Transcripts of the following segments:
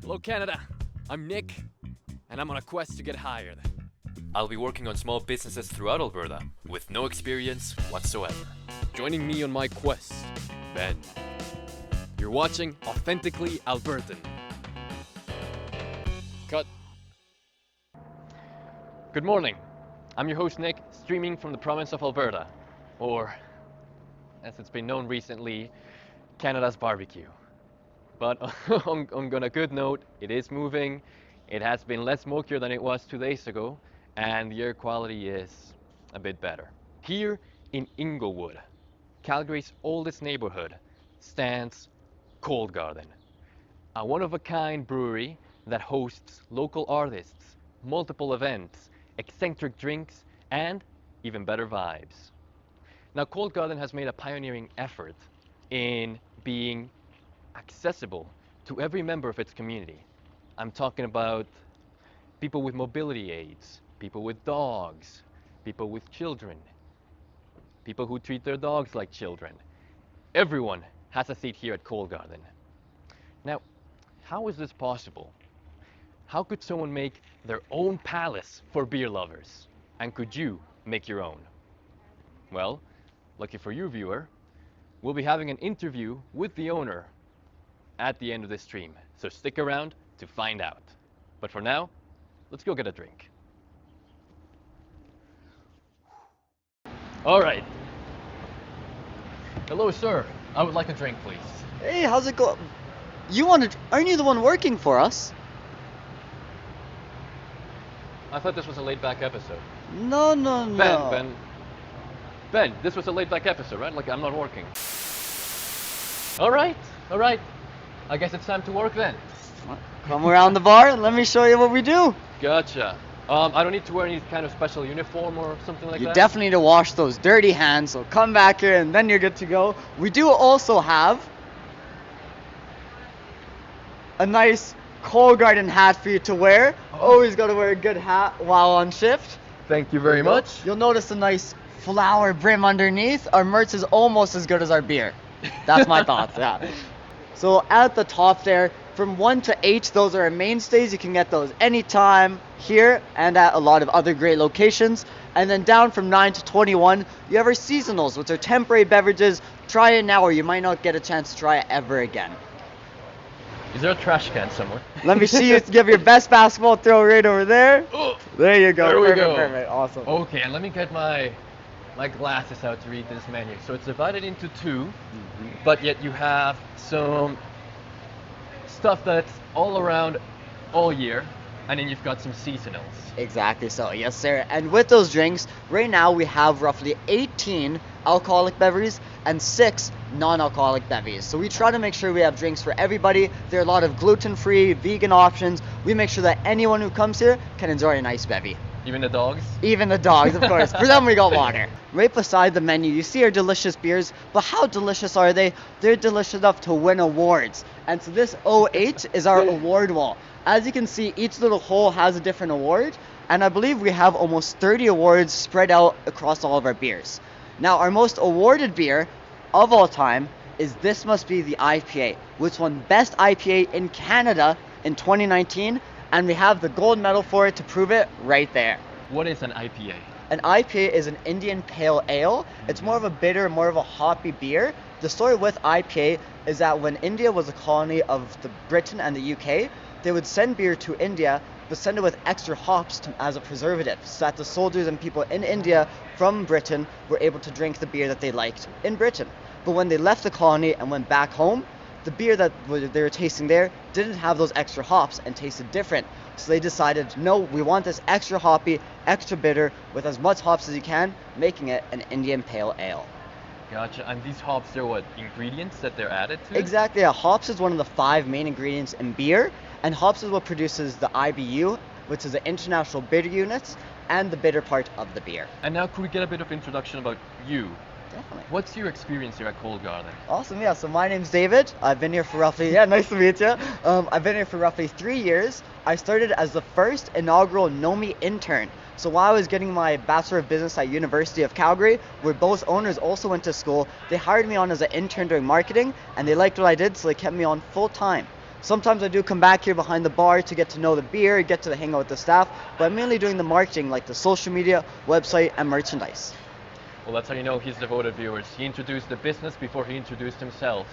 Hello, Canada. I'm Nick, and I'm on a quest to get hired. I'll be working on small businesses throughout Alberta with no experience whatsoever. Joining me on my quest, Ben. You're watching Authentically Albertan. Cut. Good morning. I'm your host, Nick, streaming from the province of Alberta, or, as it's been known recently, Canada's barbecue. But on a good note, it is moving. It has been less smokier than it was 2 days ago, and the air quality is a bit better. Here in Inglewood, Calgary's oldest neighborhood, stands Cold Garden, a one-of-a-kind brewery that hosts local artists, multiple events, eccentric drinks, and even better vibes. Now, Cold Garden has made a pioneering effort in being accessible to every member of its community. I'm talking about people with mobility aids, people with dogs, people with children, people who treat their dogs like children. Everyone has a seat here at Cold Garden. Now, how is this possible? How could someone make their own palace for beer lovers? And could you make your own? Well, lucky for you, viewer, we'll be having an interview with the owner at the end of this stream, so stick around to find out. But for now, let's go get a drink. All right. Hello, sir. I would like a drink, please. Hey, how's it going? Aren't you the one working for us? I thought this was a laid-back episode. No. Ben, this was a laid-back episode, right? Like, I'm not working. All right. I guess it's time to work then. Come around the bar and let me show you what we do. Gotcha. I don't need to wear any kind of special uniform or something like You that? definitely need to wash those dirty hands, so come back here and then you're good to go. We do also have a nice Cold Garden hat for you to wear. Always got to wear a good hat while on shift. Thank you very much. You'll notice a nice flower brim underneath. Our merch is almost as good as our beer. That's my thoughts, yeah. So at the top there, from 1 to 8, those are our mainstays. You can get those anytime here and at a lot of other great locations. And then down from 9 to 21, you have our seasonals, which are temporary beverages. Try it now or you might not get a chance to try it ever again. Is there a trash can somewhere? Let me see you give your best basketball throw right over there. Oh, there you go. there we go. Perfect. Awesome. Okay, and let me get my glasses out to read this menu. So it's divided into two, but yet you have some stuff that's all around all year, and then you've got some seasonals. Exactly so, yes sir. And with those drinks, right now we have roughly 18 alcoholic beverages and 6 non-alcoholic beverages. So we try to make sure we have drinks for everybody. There are a lot of gluten-free, vegan options. We make sure that anyone who comes here can enjoy a nice bevy. Even the dogs? Even the dogs, of course. For them, we got water. Right beside the menu, you see our delicious beers, but how delicious are they? They're delicious enough to win awards. And so this O8 is our award wall. As you can see, each little hole has a different award, and I believe we have almost 30 awards spread out across all of our beers. Now, our most awarded beer of all time is This Must Be the IPA, which won Best IPA in Canada in 2019, and we have the gold medal for it to prove it right there. What is an IPA? An IPA is an Indian Pale Ale. It's more of a bitter, more of a hoppy beer. The story with IPA is that when India was a colony of Britain and the UK, they would send beer to India, but send it with extra hops as a preservative, so that the soldiers and people in India from Britain were able to drink the beer that they liked in Britain. But when they left the colony and went back home, the beer that they were tasting there didn't have those extra hops and tasted different. So they decided, no, we want this extra hoppy, extra bitter, with as much hops as you can, making it an Indian Pale Ale. Gotcha. And these hops, they're what, ingredients that they're added to? Exactly, yeah. Hops is one of the 5 main ingredients in beer, and hops is what produces the IBU, which is the International Bitter Units, and the bitter part of the beer. And now could we get a bit of introduction about you? Definitely. What's your experience here at Cold Garden? Awesome, yeah. So my name's David. I've been here for roughly, nice to meet you. I've been here for roughly 3 years. I started as the first inaugural NOMI intern. So while I was getting my Bachelor of Business at University of Calgary, where both owners also went to school, they hired me on as an intern doing marketing, and they liked what I did, so they kept me on full time. Sometimes I do come back here behind the bar to get to know the beer, get to hang out with the staff, but I'm mainly doing the marketing like the social media, website, and merchandise. Well, that's how you know he's devoted, viewers. He introduced the business before he introduced himself.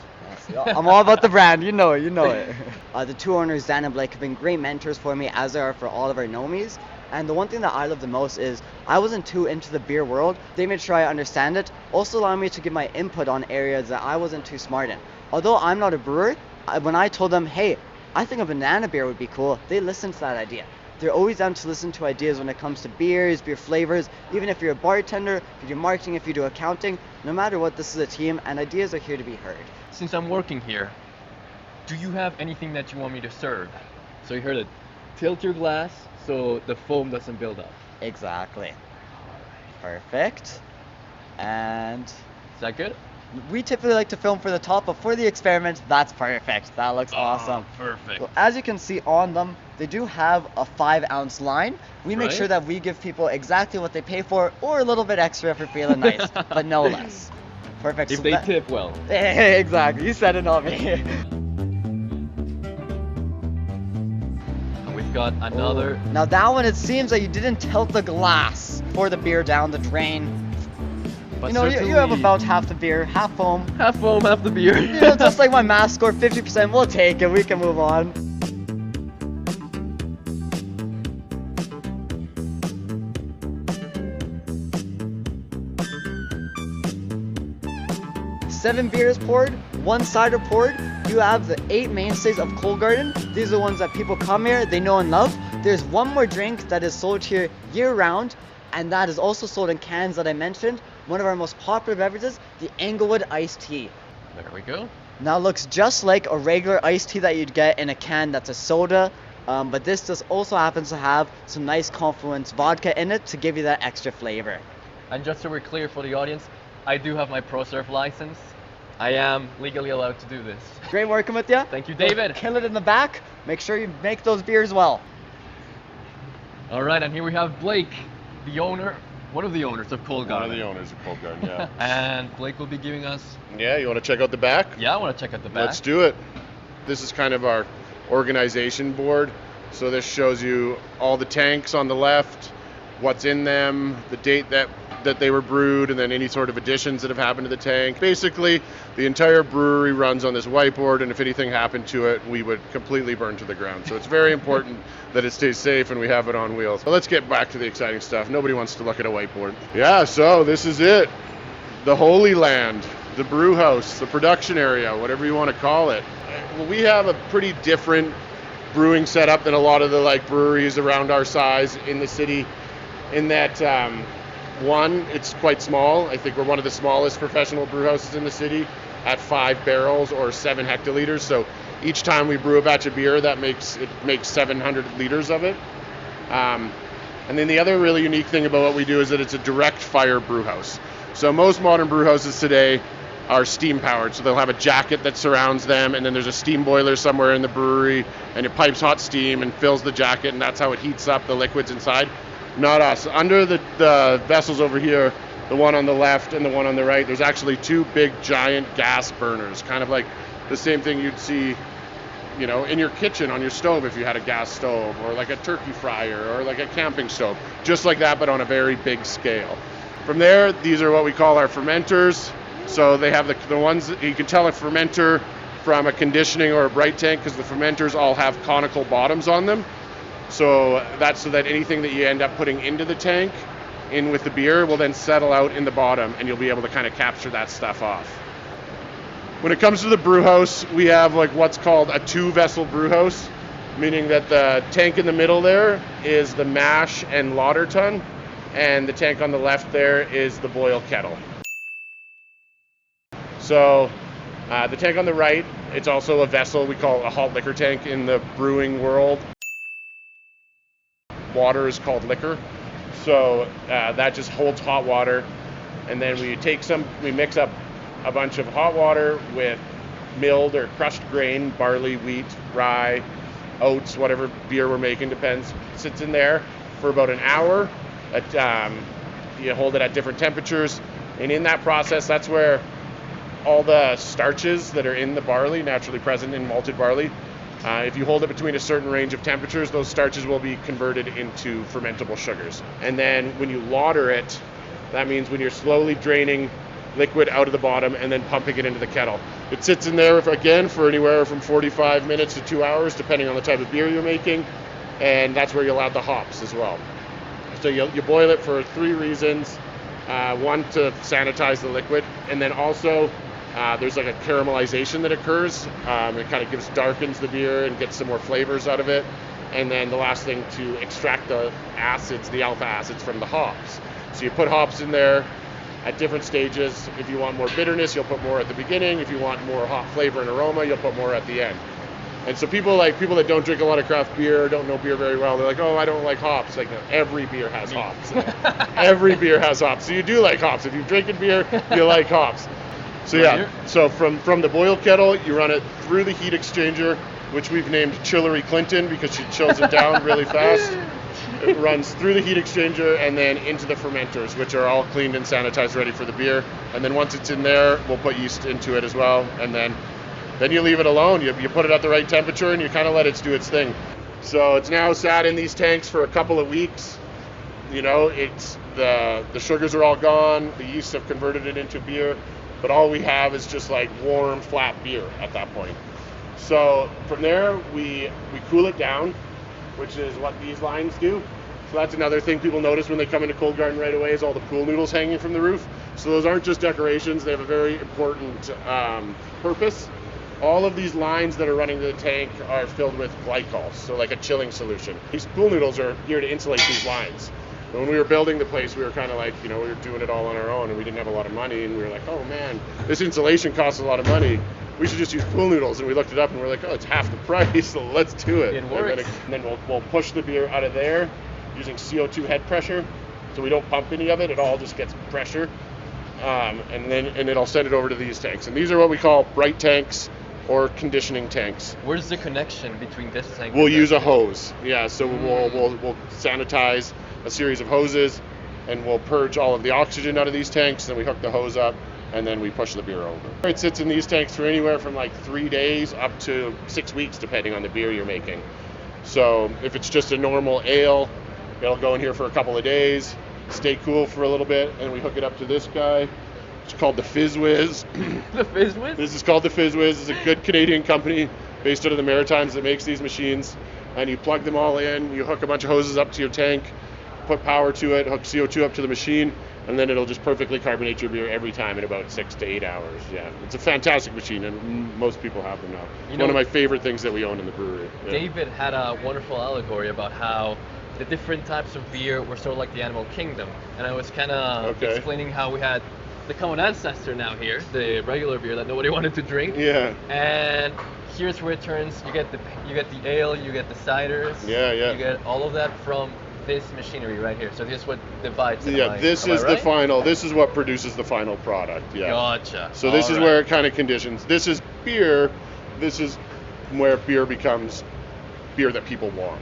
I'm all about the brand, you know it. The two owners, Dan and Blake, have been great mentors for me, as they are for all of our nomies. And the one thing that I love the most is I wasn't too into the beer world. They made sure I understand it, also allowing me to give my input on areas that I wasn't too smart in. Although I'm not a brewer, when I told them, hey, I think a banana beer would be cool, they listened to that idea. They're always down to listen to ideas when it comes to beers, beer flavors. Even if you're a bartender, if you do marketing, if you do accounting, no matter what, this is a team and ideas are here to be heard. Since I'm working here, do you have anything that you want me to serve? So you heard it. Tilt your glass so the foam doesn't build up. Exactly. Perfect. And Is that good? we typically like to film for the top, but for the experiment, that's perfect. That looks awesome. Perfect. So as you can see on them, they do have a 5-ounce line. We make Right. sure that we give people exactly what they pay for, or a little bit extra if you're feeling nice, but no less. Perfect. If So they that- tip well. Exactly. You said it, not me. And we've got another. Now that one, it seems that you didn't tilt the glass for the beer down the drain. But You have certainly about half the beer, half foam. half foam, half the beer. Just like my math score, 50%. We'll take it. We can move on. Seven beers poured, one cider poured. You have the 8 mainstays of Cold Garden. These are the ones that people come here, they know and love. There's one more drink that is sold here year round, and that is also sold in cans that I mentioned. One of our most popular beverages, the Englewood iced tea. There we go. Now it looks just like a regular iced tea that you'd get in a can that's a soda, but this just also happens to have some nice Confluence vodka in it to give you that extra flavor. And just so we're clear for the audience, I do have my ProSurf license. I am legally allowed to do this. Great working with you. Thank you, David. Kill it in the back. Make sure you make those beers well. All right, and here we have Blake, the owner, one of the owners of Cold One Garden. of the owners of Cold Garden, yeah. And Blake will be giving us. Yeah, you want to check out the back? Yeah, I want to check out the back. Let's do it. This is kind of our organization board. So this shows you all the tanks on the left, what's in them, the date that they were brewed, and then any sort of additions that have happened to the tank. Basically, the entire brewery runs on this whiteboard, and if anything happened to it, we would completely burn to the ground. So it's very important that it stays safe and we have it on wheels. But let's get back to the exciting stuff. Nobody wants to look at a whiteboard. Yeah, so this is it. The Holy Land, the brew house, the production area, whatever you want to call it. Well, we have a pretty different brewing setup than a lot of the breweries around our size in the city, in that one, it's quite small. I think we're one of the smallest professional brew houses in the city at 5 barrels or 7 hectoliters. So each time we brew a batch of beer, that makes 700 liters of it. And then the other really unique thing about what we do is that it's a direct fire brew house. So most modern brew houses today are steam powered. So they'll have a jacket that surrounds them, and then there's a steam boiler somewhere in the brewery, and it pipes hot steam and fills the jacket, and that's how it heats up the liquids inside. Not us. Under the vessels over here, the one on the left and the one on the right, there's actually 2 big giant gas burners, kind of like the same thing you'd see, in your kitchen on your stove if you had a gas stove, or like a turkey fryer, or like a camping stove, just like that, but on a very big scale. From there, these are what we call our fermenters. So they have the ones that you can tell a fermenter from a conditioning or a bright tank, because the fermenters all have conical bottoms on them. So that's so that anything that you end up putting into the tank in with the beer will then settle out in the bottom, and you'll be able to kind of capture that stuff off. When it comes to the brew house, we have what's called a 2-vessel brew house, meaning that the tank in the middle there is the mash and lauter tun, and the tank on the left there is the boil kettle. So the tank on the right, it's also a vessel we call a hot liquor tank in the brewing world. Water is called liquor, so that just holds hot water, and then we mix up a bunch of hot water with milled or crushed grain, barley, wheat, rye, oats, whatever beer we're making, depends. Sits in there for about an hour. You hold it at different temperatures, and in that process, that's where all the starches that are in the barley, naturally present in malted barley, If you hold it between a certain range of temperatures, those starches will be converted into fermentable sugars. And then when you lauter it, that means when you're slowly draining liquid out of the bottom and then pumping it into the kettle. It sits in there, again, for anywhere from 45 minutes to 2 hours, depending on the type of beer you're making. And that's where you'll add the hops as well. So you boil it for 3 reasons. One, to sanitize the liquid, and then also there's like a caramelization that occurs. It kind of darkens the beer and gets some more flavors out of it. And then the last thing, to extract the acids, the alpha acids from the hops. So you put hops in there at different stages. If you want more bitterness, you'll put more at the beginning. If you want more hop flavor and aroma, you'll put more at the end. And so people that don't drink a lot of craft beer, don't know beer very well, they're like, oh, I don't like hops. Like, no, every beer has hops. Every beer has hops. So you do like hops. If you're drinking beer, you like hops. So yeah, so from the boil kettle, you run it through the heat exchanger, which we've named Chillery Clinton because she chills it down really fast. It runs through the heat exchanger and then into the fermenters, which are all cleaned and sanitized, ready for the beer. And then once it's in there, we'll put yeast into it as well. And then you leave it alone. You put it at the right temperature and you kind of let it do its thing. So it's now sat in these tanks for a couple of weeks. You know, it's the sugars are all gone. The yeast have converted it into beer. But all we have is just like warm, flat beer at that point. So from there, we cool it down, which is what these lines do. So that's another thing people notice when they come into Cold Garden right away, is all the pool noodles hanging from the roof. So those aren't just decorations. They have a very important purpose. All of these lines that are running to the tank are filled with glycol, so like a chilling solution. These pool noodles are here to insulate these lines. But when we were building the place, we were kind of like, we were doing it all on our own and we didn't have a lot of money, and we were like, oh man, this insulation costs a lot of money. We should just use pool noodles. And we looked it up and we're like, oh, it's half the price, so let's do it. It works. And then we'll push the beer out of there using CO2 head pressure. So we don't pump any of it, it all just gets pressure. And it'll send it over to these tanks. And these are what we call bright tanks or conditioning tanks. Where's the connection between this tank? We'll use a hose. Yeah, so we'll sanitize a series of hoses, and we'll purge all of the oxygen out of these tanks. Then we hook the hose up, and then we push the beer over. It sits in these tanks for anywhere from like 3 days up to 6 weeks, depending on the beer you're making. So if it's just a normal ale, it'll go in here for a couple of days, stay cool for a little bit, and we hook it up to this guy. It's called the Fizz Whiz. The Fizz Whiz? This is called the Fizz Whiz. It's a good Canadian company based out of the Maritimes that makes these machines. And you plug them all in, you hook a bunch of hoses up to your tank, put power to it, hook CO2 up to the machine, and then it'll just perfectly carbonate your beer every time in about 6 to 8 hours. Yeah, it's a fantastic machine, and most people have them now. It's one of my favorite things that we own in the brewery. Yeah. David had a wonderful allegory about how the different types of beer were sort of like the animal kingdom, and I was kind of explaining how we had the common ancestor now here, the regular beer that nobody wanted to drink. Yeah. And here's where it turns. You get the ale, you get the ciders. Yeah. You get all of that from this machinery right here. So this is what divides it. Yeah, this is the final. This is what produces the final product. Yeah. Gotcha. So this is where it kind of conditions. This is beer. This is where beer becomes beer that people want.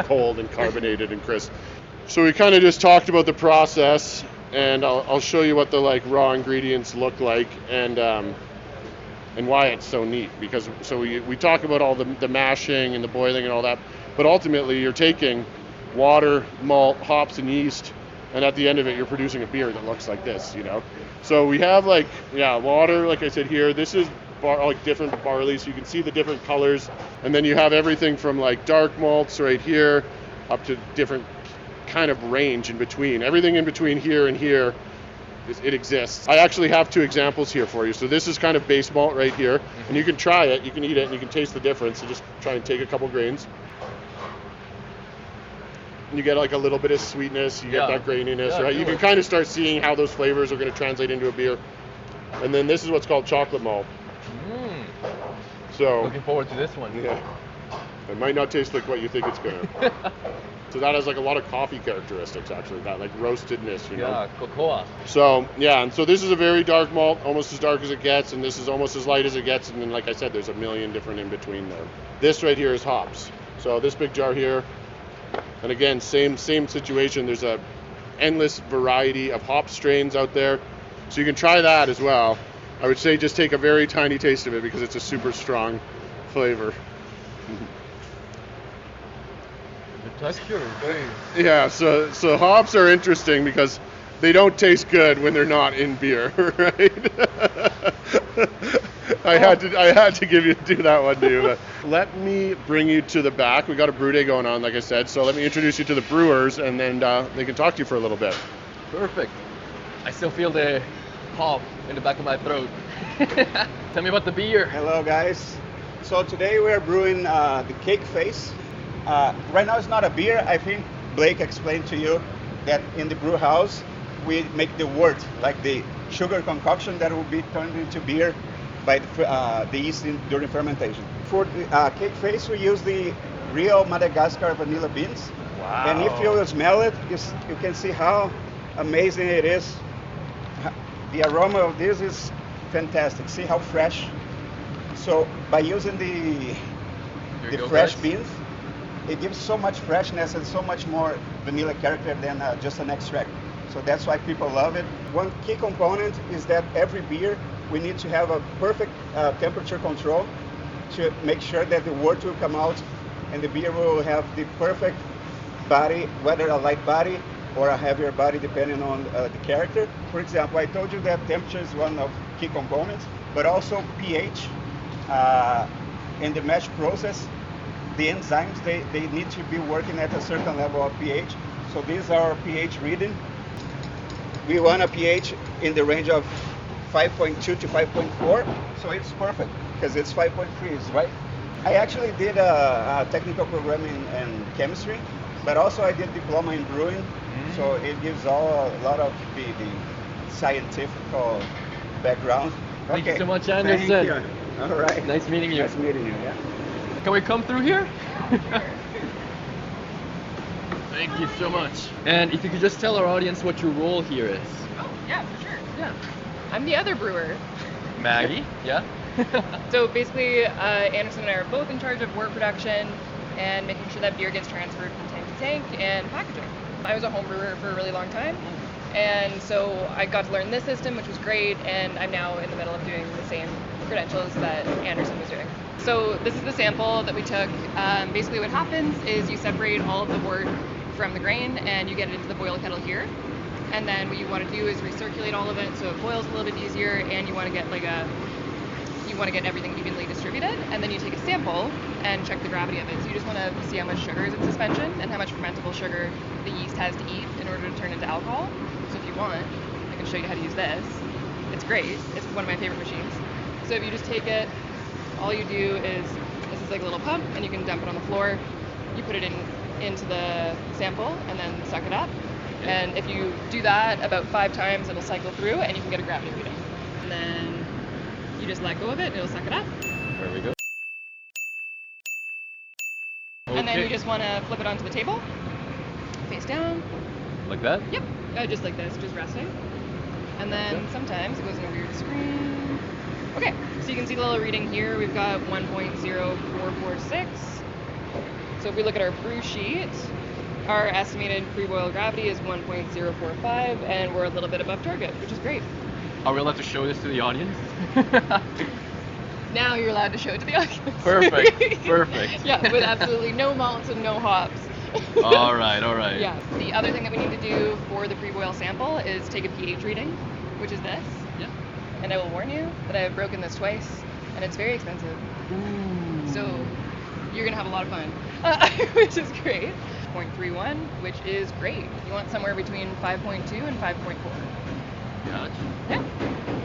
Cold and carbonated and crisp. So we kind of just talked about the process. And I'll show you what the raw ingredients look like, and why it's so neat. Because we talk about all the mashing and the boiling and all that, but ultimately you're taking water, malt, hops, and yeast, and at the end of it you're producing a beer that looks like this. So we have water, like I said here. This is different barley, so you can see the different colors, and then you have everything from dark malts right here up to different kind of range in between. Everything in between here and here, it exists. I actually have 2 examples here for you. So this is kind of base malt right here, and you can try it, you can eat it, and you can taste the difference. So just try and take a couple grains. And you get a little bit of sweetness, you get that graininess, right? You can kind of start seeing how those flavors are going to translate into a beer. And then this is what's called chocolate malt. So looking forward to this one. Yeah. It might not taste like what you think it's going to. So that has a lot of coffee characteristics, actually, that roastedness, Yeah, cocoa. So, and so this is a very dark malt, almost as dark as it gets, and this is almost as light as it gets, and then, like I said, there's a million different in between there. This right here is hops. So this big jar here, and again, same situation, there's a endless variety of hop strains out there. So you can try that as well. I would say just take a very tiny taste of it because it's a super strong flavor. The texture is very... Yeah, so hops are interesting because they don't taste good when they're not in beer, right? I had to do that one to you. But let me bring you to the back. We got a brew day going on, like I said. So let me introduce you to the brewers, and then they can talk to you for a little bit. Perfect. I still feel the hop in the back of my throat. Tell me about the beer. Hello guys. So today we are brewing the Cake Face. Right now it's not a beer. I think Blake explained to you that in the brew house we make the wort, like the sugar concoction that will be turned into beer by the yeast during fermentation. For the Cake Face we use the real Madagascar vanilla beans. Wow. And if you smell it, you can see how amazing it is. The aroma of this is fantastic. See how fresh. So by using the fresh beans, it gives so much freshness and so much more vanilla character than just an extract. So that's why people love it. One key component is that every beer we need to have a perfect temperature control to make sure that the wort will come out and the beer will have the perfect body, whether a light body or a heavier body depending on the character. For example, I told you that temperature is one of key components, but also pH. In the mash process, the enzymes, they need to be working at a certain level of pH. So these are our pH reading. We want a pH in the range of 5.2 to 5.4, so it's perfect because it's 5.3, right? I actually did a technical programming and chemistry, but also I did diploma in brewing, so it gives a lot of the scientific background. Thank you Okay. so much, Anderson. Thank you. All right. Nice meeting you. Nice meeting you, yeah. Can we come through here? Thank you so much. And if you could just tell our audience what your role here is. Oh, yeah, for sure. Yeah. I'm the other brewer. Maggie? Yeah? So basically, Anderson and I are both in charge of wort production and making sure that beer gets transferred from tank to tank and packaging. I was a home brewer for a really long time, and so I got to learn this system, which was great, and I'm now in the middle of doing the same credentials that Anderson was doing. So this is the sample that we took. Basically what happens is you separate all of the wort from the grain and you get it into the boil kettle here. And then what you want to do is recirculate all of it so it boils a little bit easier, and you want to get everything evenly distributed. And then you take a sample and check the gravity of it. So you just want to see how much sugar is in suspension and how much fermentable sugar the yeast has to eat in order to turn into alcohol. So if you want, I can show you how to use this. It's great. It's one of my favorite machines. So if you just take it, all you do is, this is like a little pump, and you can dump it on the floor. You put it into the sample and then suck it up. And if you do that about 5 times, it'll cycle through and you can get a gravity reading. And then you just let go of it and it'll suck it up. There we go. And then Okay. you just want to flip it onto the table, face down. Like that? Yep, just like this, just resting. And then sometimes it goes in a weird screen. Okay, so you can see the little reading here. We've got 1.0446. So if we look at our brew sheet, our estimated pre-boil gravity is 1.045, and we're a little bit above target, which is great. Are we allowed to show this to the audience? Now you're allowed to show it to the audience. Perfect, perfect. Yeah, with absolutely no malts and no hops. All right, all right. Yeah. The other thing that we need to do for the pre-boil sample is take a pH reading, which is this. Yeah. And I will warn you that I have broken this twice, and it's very expensive. Ooh. So you're gonna have a lot of fun, which is great. 0.31, which is great. You want somewhere between 5.2 and 5.4. Gotcha. Yeah.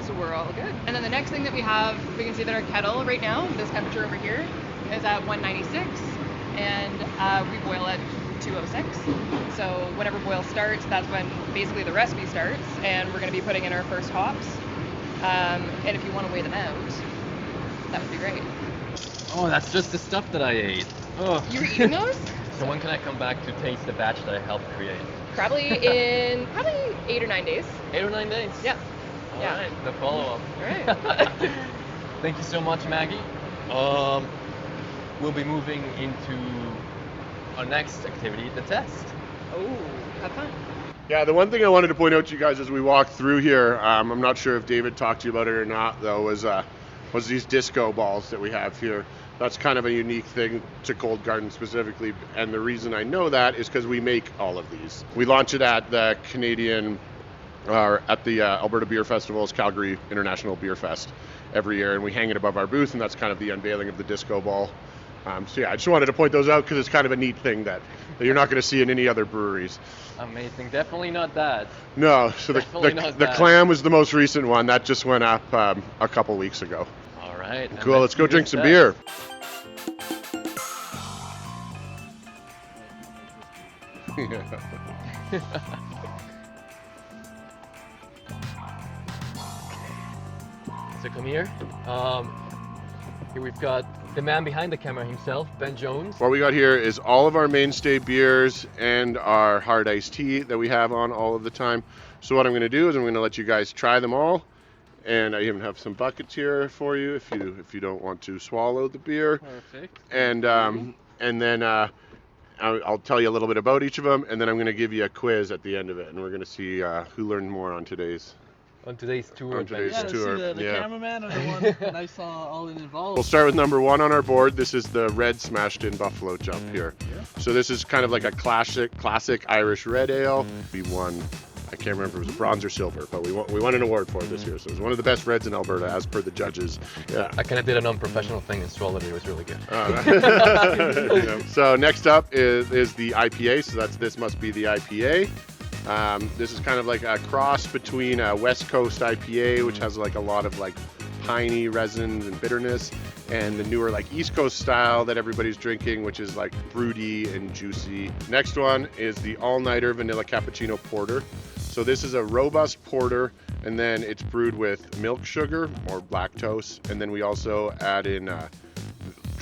So we're all good. And then the next thing that we have, we can see that our kettle right now, this temperature over here, is at 196, and we boil at 206. So whenever boil starts, that's when basically the recipe starts, and we're going to be putting in our first hops. And if you want to weigh them out, that would be great. Oh, that's just the stuff that I ate. Oh. You were eating those? So when can I come back to taste the batch that I helped create? Probably in 8 or 9 days. 8 or 9 days? Yeah. All Yeah. right, the follow-up. All right. Thank you so much, Maggie. We'll be moving into our next activity, the test. Oh, have fun. Yeah, the one thing I wanted to point out to you guys as we walk through here, I'm not sure if David talked to you about it or not, though, was these disco balls that we have here. That's kind of a unique thing to Cold Garden specifically, and the reason I know that is because we make all of these. We launch it at the Alberta Beer Festival's Calgary International Beer Fest every year, and we hang it above our booth, and that's kind of the unveiling of the disco ball. So yeah, I just wanted to point those out because it's kind of a neat thing that you're not going to see in any other breweries. Amazing. Definitely not that. No, so the clam was the most recent one. That just went up a couple weeks ago. All right. Cool, let's go drink some beer. So come here. Here we've got the man behind the camera himself, Ben Jones. What we got here is all of our mainstay beers and our hard iced tea that we have on all of the time. So what I'm going to do is I'm going to let you guys try them all, and I even have some buckets here for you if you don't want to swallow the beer. Perfect. And then I'll tell you a little bit about each of them, and then I'm going to give you a quiz at the end of it, and we're going to see who learned more on today's tour. On today's tour. The cameraman or the one that I saw all involved. We'll start with number 1 on our board. This is the red smashed in buffalo jump here. Yeah. So this is kind of like a classic Irish red ale. We won, I can't remember if it was bronze or silver, but we won an award for it this year. So it was one of the best reds in Alberta as per the judges. Yeah. I kind of did an unprofessional thing and swallowed it. It was really good. Yeah. So next up is the IPA. So this must be the IPA. This is kind of like a cross between a West Coast IPA, which has like a lot of like piney resins and bitterness, and the newer like East Coast style that everybody's drinking, which is like fruity and juicy. Next one is the all-nighter vanilla cappuccino porter. So this is a robust porter, and then it's brewed with milk sugar or lactose, and then we also add in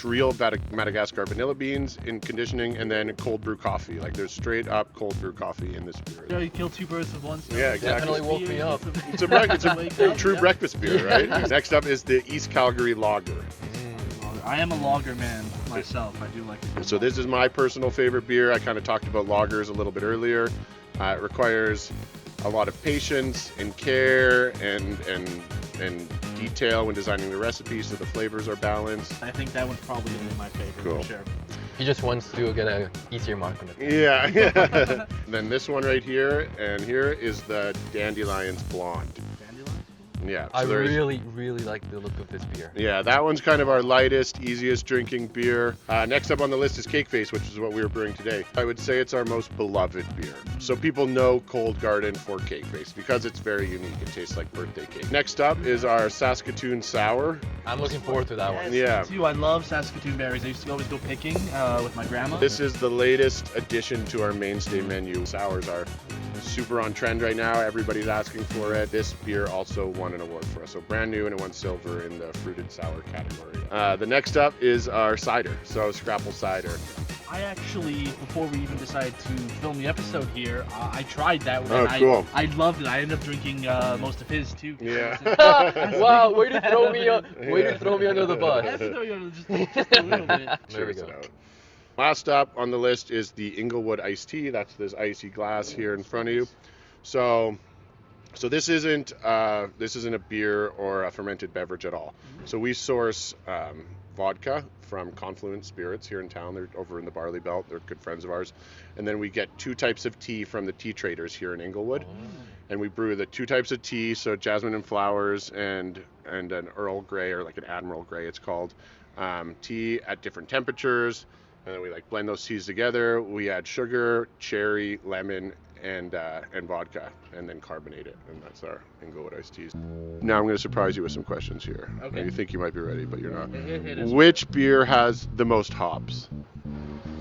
real Madagascar vanilla beans in conditioning, and then cold brew coffee. Like there's straight up cold brew coffee in this beer. You kill 2 birds with 1 stone. Yeah, exactly. Definitely woke me up. It's a true breakfast beer, right? Next up is the East Calgary Lager. I am a lager man myself. I do like it. So this is my personal favorite beer. I kind of talked about lagers a little bit earlier. It requires a lot of patience and care and detail when designing the recipe, so the flavors are balanced. I think that one's probably going to be my favorite for sure. He just wants to get an easier mark on it. Yeah. Then this one right here, and here is the Dandelions Blonde. Yeah. I really like the look of this beer. Yeah, that one's kind of our lightest, easiest drinking beer. Next up on the list is Cake Face, which is what we were brewing today. I would say it's our most beloved beer. So people know Cold Garden for Cake Face because it's very unique. It tastes like birthday cake. Next up is our Saskatoon Sour. I'm looking forward to that one. Yeah. Too, I love Saskatoon berries. I used to always go picking with my grandma. This is the latest addition to our mainstay menu. Sours are super on trend right now. Everybody's asking for it. This beer also won an award for us. So brand new, and it won silver in the fruited sour category. The next up is our cider. So Scrapple cider. I actually, before we even decided to film the episode here, I tried that one. Oh, cool. I loved it. I ended up drinking most of his too. Yeah. Wow, way to throw me under the bus. I have to throw you under just a little bit. There we go. Last up on the list is the Inglewood iced tea. That's this icy glass here in front of you. So this isn't a beer or a fermented beverage at all. So we source vodka from Confluence Spirits here in town. They're over in the Barley Belt. They're good friends of ours. And then we get 2 types of tea from the tea traders here in Inglewood. And we brew the 2 types of tea, so jasmine and flowers and an Earl Grey, or like an Admiral Grey it's called, tea at different temperatures. And then we like blend those teas together. We add sugar, cherry, lemon, and vodka, and then carbonate it, and that's our Inglewood iced teas. Now I'm going to surprise you with some questions here. Okay. You think you might be ready, but you're not. Hit us. Which beer has the most hops?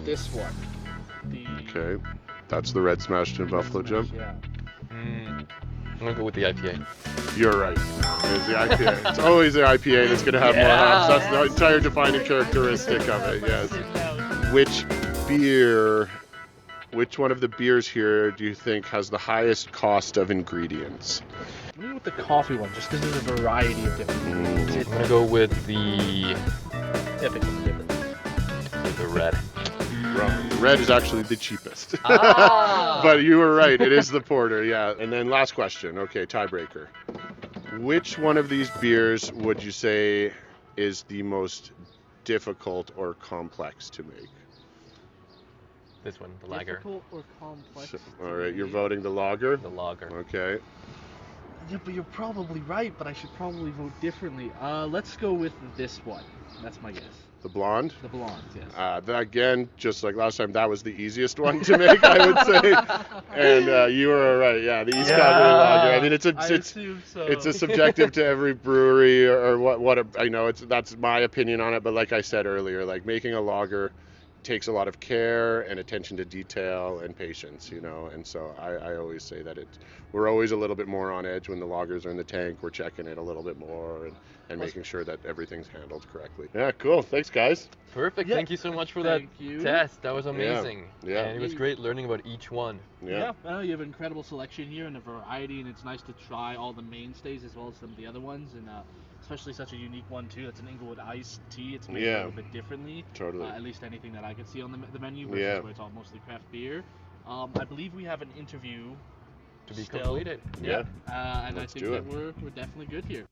This one. Okay, that's the red smashed in buffalo jump. Yeah. I'm gonna go with the IPA. You're right. It's the IPA. It's always the IPA that's going to have more hops. That's the entire defining characteristic of it. Yes. Which one of the beers here do you think has the highest cost of ingredients? I'm going with the coffee one, just because there's a variety of different ingredients. I'm gonna go with the red. Wrong. Red is actually the cheapest. Ah! But you were right. It is the porter, yeah. And then last question. Okay, tiebreaker. Which one of these beers would you say is the most difficult or complex to make? This one, the lager. Difficult or complex? So, to all right, you're make? voting the lager? The lager. Okay. Yeah, but you're probably right, but I should probably vote differently. Let's go with this one. That's my guess. The blonde? The blonde, yes. Again, just like last time, that was the easiest one to make, I would say. And you were right. Yeah, the East Calgary lager. I mean, I assume so. it's a subjective to every brewery or what I know. That's my opinion on it. But like I said earlier, like making a lager takes a lot of care and attention to detail and patience, you know. And so I always say that we're always a little bit more on edge when the lagers are in the tank. We're checking it a little bit more and making sure that everything's handled correctly. Yeah, cool. Thanks, guys. Perfect. Yeah. Thank you so much for that Thank you. test. That was amazing. Yeah. And it was great learning about each one. Yeah. Well, you have an incredible selection here and a variety, and it's nice to try all the mainstays as well as some of the other ones, and especially such a unique one too. That's an Inglewood iced tea. It's made a little bit differently. Totally. At least anything that I could see on the menu versus where it's all mostly craft beer. I believe we have an interview To be still. completed. Yeah. And Let's I think do that it. we're definitely good here.